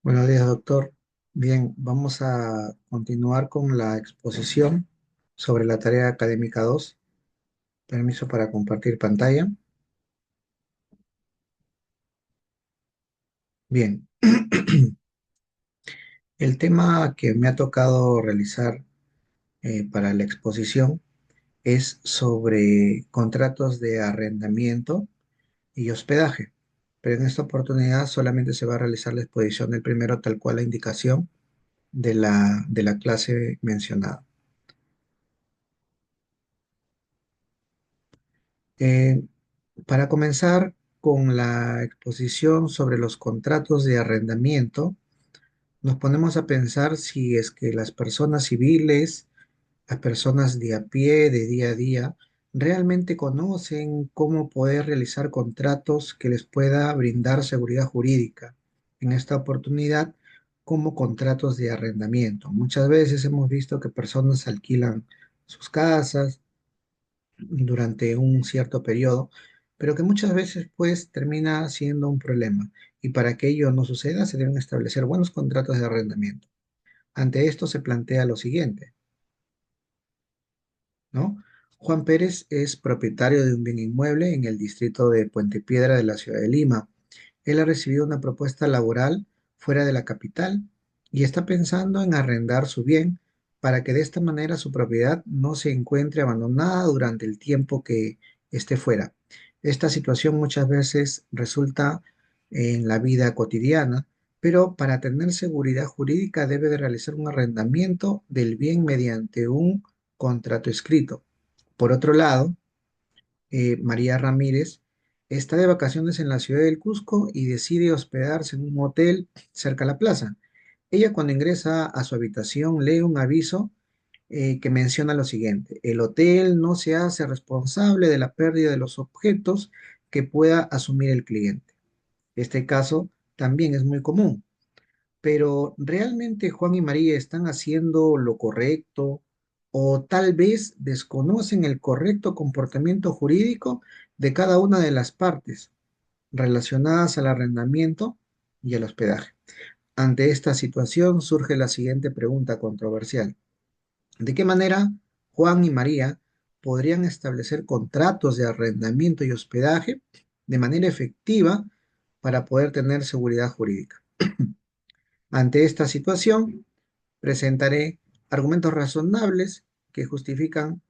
Buenos días, doctor. Bien, vamos a continuar con la exposición sobre la tarea académica 2. Permiso para compartir pantalla. Bien, el tema que me ha tocado realizar para la exposición es sobre contratos de arrendamiento y hospedaje, pero en esta oportunidad solamente se va a realizar la exposición del primero tal cual la indicación de la clase mencionada. Eh, Para comenzar con la exposición sobre los contratos de arrendamiento, nos ponemos a pensar si es que las personas civiles, las personas de a pie, de día a día, realmente conocen cómo poder realizar contratos que les pueda brindar seguridad jurídica. En esta oportunidad, como contratos de arrendamiento. Muchas veces hemos visto que personas alquilan sus casas durante un cierto periodo, pero que muchas veces pues termina siendo un problema. Y para que ello no suceda, se deben establecer buenos contratos de arrendamiento. Ante esto se plantea lo siguiente, ¿no? Juan Pérez es propietario de un bien inmueble en el distrito de Puente Piedra de la ciudad de Lima. Él ha recibido una propuesta laboral fuera de la capital y está pensando en arrendar su bien para que de esta manera su propiedad no se encuentre abandonada durante el tiempo que esté fuera. Esta situación muchas veces resulta en la vida cotidiana, pero para tener seguridad jurídica debe de realizar un arrendamiento del bien mediante un contrato escrito. Por otro lado, María Ramírez está de vacaciones en la ciudad del Cusco y decide hospedarse en un hotel cerca a la plaza. Ella cuando ingresa a su habitación lee un aviso que menciona lo siguiente: el hotel no se hace responsable de la pérdida de los objetos que pueda asumir el cliente. Este caso también es muy común, pero ¿realmente Juan y María están haciendo lo correcto o tal vez desconocen el correcto comportamiento jurídico de cada una de las partes relacionadas al arrendamiento y al hospedaje? Ante esta situación surge la siguiente pregunta controversial: ¿de qué manera Juan y María podrían establecer contratos de arrendamiento y hospedaje de manera efectiva para poder tener seguridad jurídica? Ante esta situación, presentaré argumentos razonables que justifican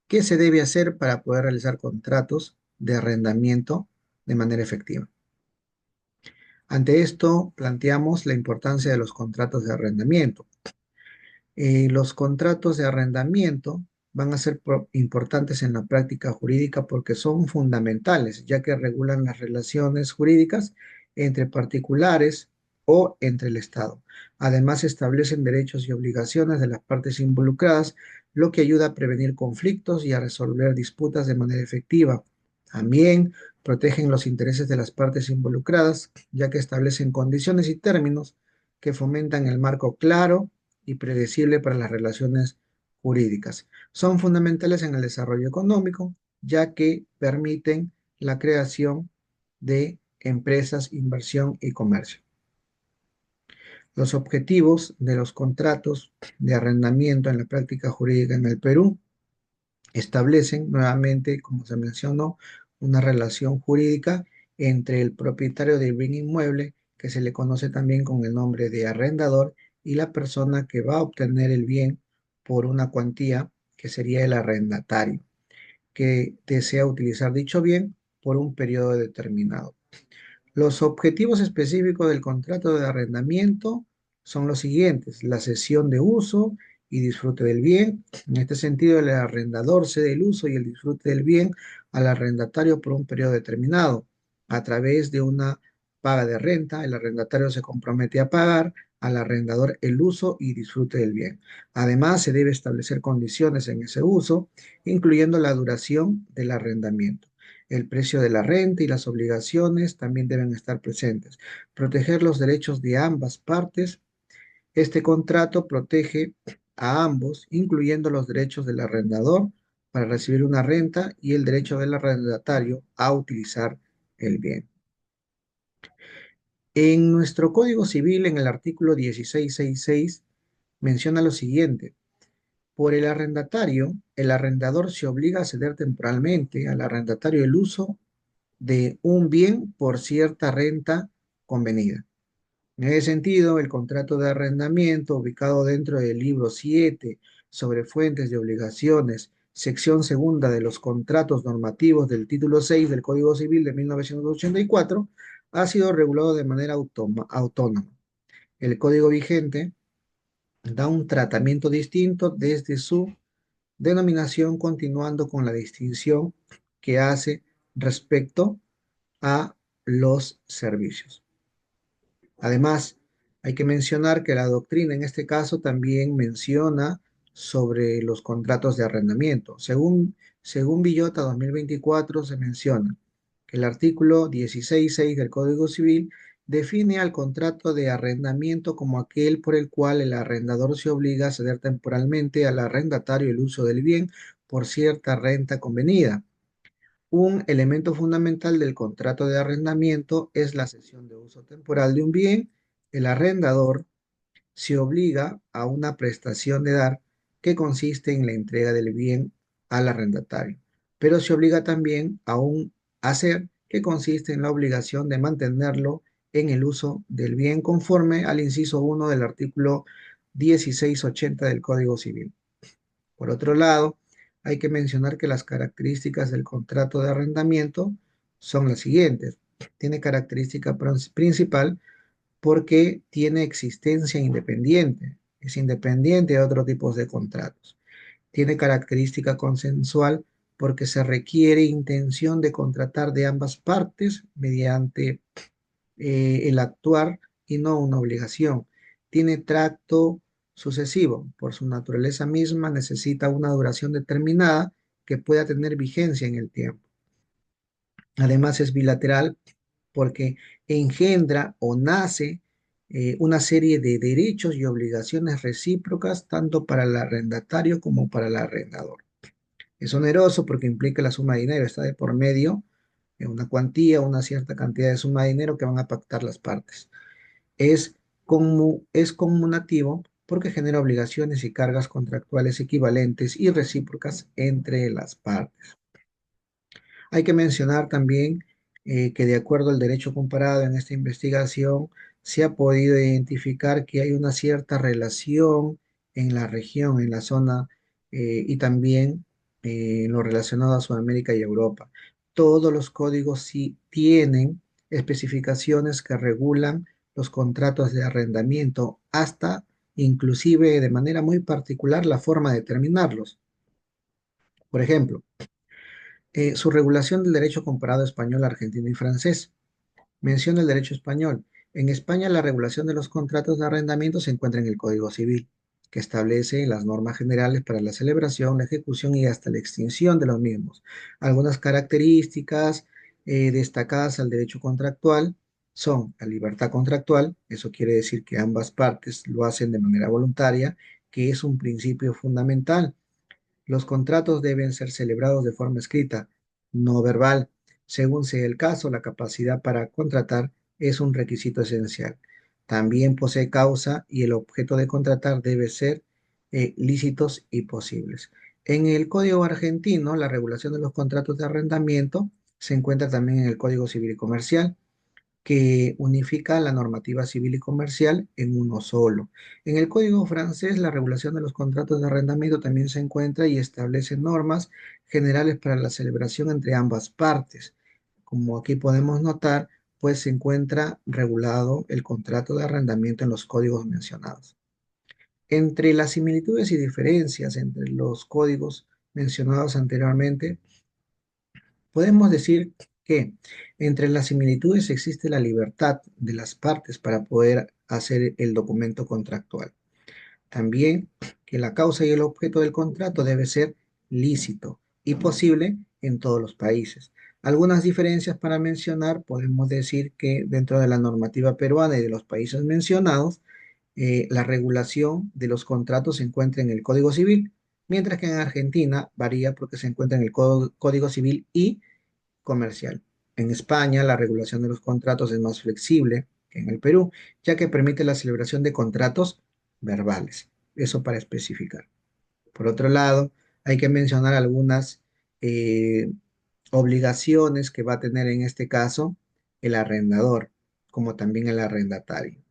qué se debe hacer para poder realizar contratos de arrendamiento de manera efectiva. Ante esto, planteamos la importancia de los contratos de arrendamiento. Los contratos de arrendamiento van a ser importantes en la práctica jurídica porque son fundamentales, ya que regulan las relaciones jurídicas entre particulares o entre el Estado. Además, establecen derechos y obligaciones de las partes involucradas, lo que ayuda a prevenir conflictos y a resolver disputas de manera efectiva. También protegen los intereses de las partes involucradas, ya que establecen condiciones y términos que fomentan el marco claro y predecible para las relaciones jurídicas. Son fundamentales en el desarrollo económico, ya que permiten la creación de empresas, inversión y comercio. Los objetivos de los contratos de arrendamiento en la práctica jurídica en el Perú establecen nuevamente, como se mencionó, una relación jurídica entre el propietario del bien inmueble, que se le conoce también con el nombre de arrendador, y la persona que va a obtener el bien por una cuantía, que sería el arrendatario, que desea utilizar dicho bien por un periodo determinado. Los objetivos específicos del contrato de arrendamiento son los siguientes: la cesión de uso y disfrute del bien. En este sentido, el arrendador cede el uso y el disfrute del bien al arrendatario por un periodo determinado. A través de una paga de renta, el arrendatario se compromete a pagar al arrendador el uso y disfrute del bien. Además, se debe establecer condiciones en ese uso, incluyendo la duración del arrendamiento. El precio de la renta y las obligaciones también deben estar presentes. Proteger los derechos de ambas partes. Este contrato protege a ambos, incluyendo los derechos del arrendador para recibir una renta y el derecho del arrendatario a utilizar el bien. En nuestro Código Civil, en el artículo 1666, menciona lo siguiente. Por el arrendatario, el arrendador se obliga a ceder temporalmente al arrendatario el uso de un bien por cierta renta convenida. En ese sentido, el contrato de arrendamiento, ubicado dentro del libro 7 sobre fuentes de obligaciones, sección segunda de los contratos normativos del título 6 del Código Civil de 1984, ha sido regulado de manera autónoma. El código vigente da un tratamiento distinto desde su denominación, continuando con la distinción que hace respecto a los servicios. Además, hay que mencionar que la doctrina en este caso también menciona sobre los contratos de arrendamiento. Según Villota 2024 se menciona que el artículo 16.6 del Código Civil define al contrato de arrendamiento como aquel por el cual el arrendador se obliga a ceder temporalmente al arrendatario el uso del bien por cierta renta convenida. Un elemento fundamental del contrato de arrendamiento es la cesión de uso temporal de un bien. El arrendador se obliga a una prestación de dar que consiste en la entrega del bien al arrendatario, pero se obliga también a un hacer que consiste en la obligación de mantenerlo en el uso del bien conforme al inciso 1 del artículo 1680 del Código Civil. Por otro lado, hay que mencionar que las características del contrato de arrendamiento son las siguientes. Tiene característica principal porque tiene existencia independiente, es independiente de otros tipos de contratos. Tiene característica consensual porque se requiere intención de contratar de ambas partes mediante el actuar y no una obligación. Tiene tracto sucesivo. Por su naturaleza misma necesita una duración determinada que pueda tener vigencia en el tiempo. Además es bilateral porque engendra o nace una serie de derechos y obligaciones recíprocas tanto para el arrendatario como para el arrendador. Es oneroso porque implica la suma de dinero, está de por medio una cuantía, una cierta cantidad de suma de dinero que van a pactar las partes. Es conmutativo porque genera obligaciones y cargas contractuales equivalentes y recíprocas entre las partes. Hay que mencionar también que de acuerdo al derecho comparado en esta investigación, se ha podido identificar que hay una cierta relación en la región, en la zona y también en lo relacionado a Sudamérica y Europa. Todos los códigos sí tienen especificaciones que regulan los contratos de arrendamiento, hasta inclusive de manera muy particular la forma de terminarlos. Por ejemplo, su regulación del derecho comparado español, argentino y francés. Menciona el derecho español. En España, la regulación de los contratos de arrendamiento se encuentra en el Código Civil, que establece las normas generales para la celebración, la ejecución y hasta la extinción de los mismos. Algunas características destacadas al derecho contractual son la libertad contractual, eso quiere decir que ambas partes lo hacen de manera voluntaria, que es un principio fundamental. Los contratos deben ser celebrados de forma escrita, no verbal. Según sea el caso, la capacidad para contratar es un requisito esencial. También posee causa y el objeto de contratar debe ser lícitos y posibles. En el Código argentino, la regulación de los contratos de arrendamiento se encuentra también en el Código Civil y Comercial, que unifica la normativa civil y comercial en uno solo. En el Código francés, la regulación de los contratos de arrendamiento también se encuentra y establece normas generales para la celebración entre ambas partes. Como aquí podemos notar, pues se encuentra regulado el contrato de arrendamiento en los códigos mencionados. Entre las similitudes y diferencias entre los códigos mencionados anteriormente, podemos decir que entre las similitudes existe la libertad de las partes para poder hacer el documento contractual. También que la causa y el objeto del contrato debe ser lícito y posible en todos los países. Algunas diferencias para mencionar, podemos decir que dentro de la normativa peruana y de los países mencionados, la regulación de los contratos se encuentra en el Código Civil, mientras que en Argentina varía porque se encuentra en el Código Civil y comercial. En España, la regulación de los contratos es más flexible que en el Perú, ya que permite la celebración de contratos verbales. Eso para especificar. Por otro lado, hay que mencionar algunas eh, obligaciones que va a tener en este caso el arrendador, como también el arrendatario.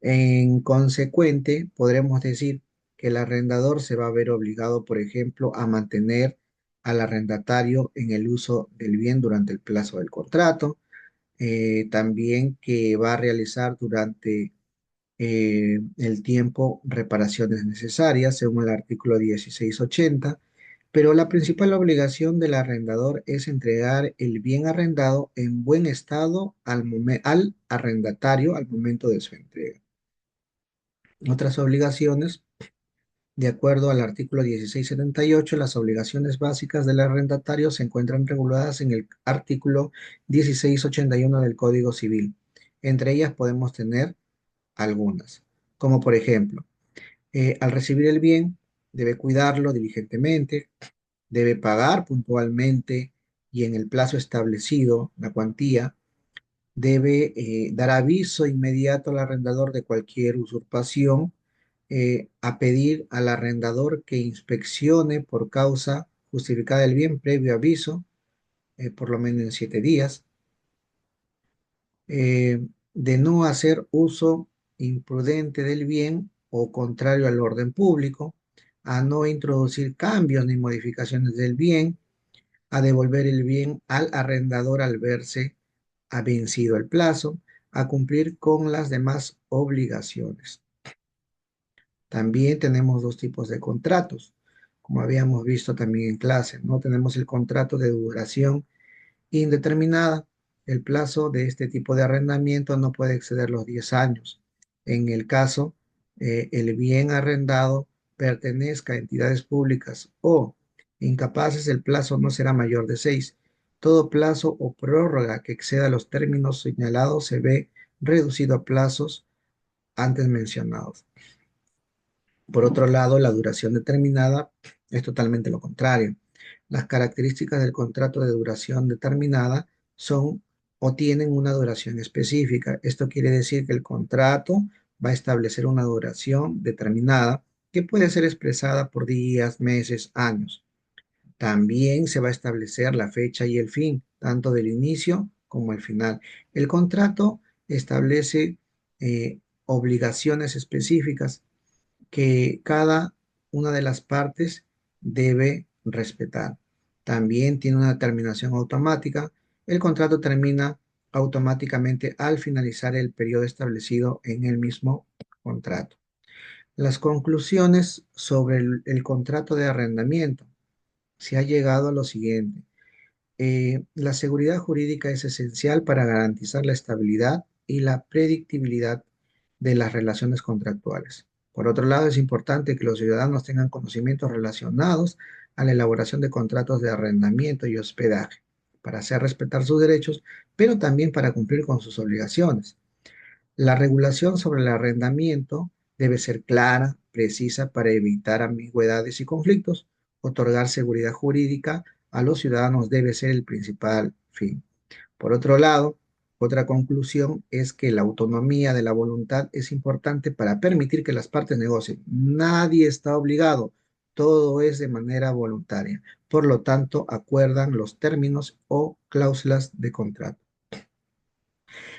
En consecuente, podremos decir que el arrendador se va a ver obligado, por ejemplo, a mantener al arrendatario en el uso del bien durante el plazo del contrato, también que va a realizar durante el tiempo reparaciones necesarias, según el artículo 1680, pero la principal obligación del arrendador es entregar el bien arrendado en buen estado al arrendatario al momento de su entrega. Otras obligaciones, de acuerdo al artículo 1678, las obligaciones básicas del arrendatario se encuentran reguladas en el artículo 1681 del Código Civil. Entre ellas podemos tener algunas, como por ejemplo, al recibir el bien, debe cuidarlo diligentemente, debe pagar puntualmente y en el plazo establecido la cuantía, debe dar aviso inmediato al arrendador de cualquier usurpación, a pedir al arrendador que inspeccione por causa justificada del bien previo aviso, por lo menos en 7 días, de no hacer uso imprudente del bien o contrario al orden público, a no introducir cambios ni modificaciones del bien, a devolver el bien al arrendador al verse ha vencido el plazo, a cumplir con las demás obligaciones. También tenemos dos tipos de contratos, como habíamos visto también en clase, ¿no? Tenemos el contrato de duración indeterminada. El plazo de este tipo de arrendamiento no puede exceder los 10 años. En el caso, el bien arrendado pertenezca a entidades públicas o incapaces, el plazo no será mayor de 6. Todo plazo o prórroga que exceda los términos señalados se ve reducido a plazos antes mencionados. Por otro lado, la duración determinada es totalmente lo contrario. Las características del contrato de duración determinada son o tienen una duración específica. Esto quiere decir que el contrato va a establecer una duración determinada que puede ser expresada por días, meses, años. También se va a establecer la fecha y el fin, tanto del inicio como el final. El contrato establece obligaciones específicas que cada una de las partes debe respetar. También tiene una terminación automática. El contrato termina automáticamente al finalizar el periodo establecido en el mismo contrato. Las conclusiones sobre el contrato de arrendamiento. Se ha llegado a lo siguiente. La seguridad jurídica es esencial para garantizar la estabilidad y la predictibilidad de las relaciones contractuales. Por otro lado, es importante que los ciudadanos tengan conocimientos relacionados a la elaboración de contratos de arrendamiento y hospedaje, para hacer respetar sus derechos, pero también para cumplir con sus obligaciones. La regulación sobre el arrendamiento debe ser clara, precisa para evitar ambigüedades y conflictos. Otorgar seguridad jurídica a los ciudadanos debe ser el principal fin. Por otro lado, otra conclusión es que la autonomía de la voluntad es importante para permitir que las partes negocien. Nadie está obligado, todo es de manera voluntaria. Por lo tanto, acuerdan los términos o cláusulas de contrato.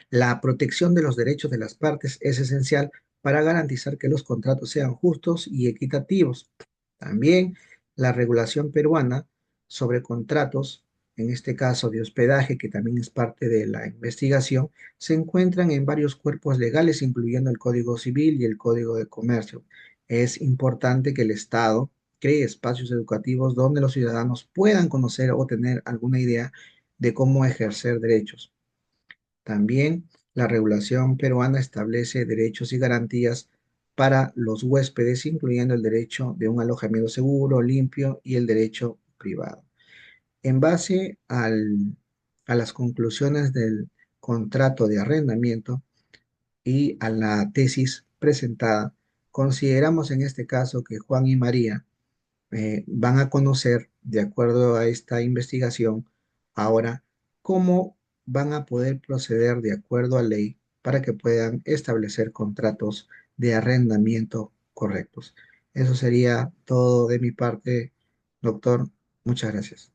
La protección de los derechos de las partes es esencial para garantizar que los contratos sean justos y equitativos. También la regulación peruana sobre contratos, en este caso de hospedaje, que también es parte de la investigación, se encuentran en varios cuerpos legales, incluyendo el Código Civil y el Código de Comercio. Es importante que el Estado cree espacios educativos donde los ciudadanos puedan conocer o tener alguna idea de cómo ejercer derechos. También la regulación peruana establece derechos y garantías para los huéspedes, incluyendo el derecho de un alojamiento seguro, limpio y el derecho privado. En base a las conclusiones del contrato de arrendamiento y a la tesis presentada, consideramos en este caso que Juan y María van a conocer, de acuerdo a esta investigación, ahora cómo van a poder proceder de acuerdo a ley para que puedan establecer contratos de arrendamiento correctos. Eso sería todo de mi parte, doctor. Muchas gracias.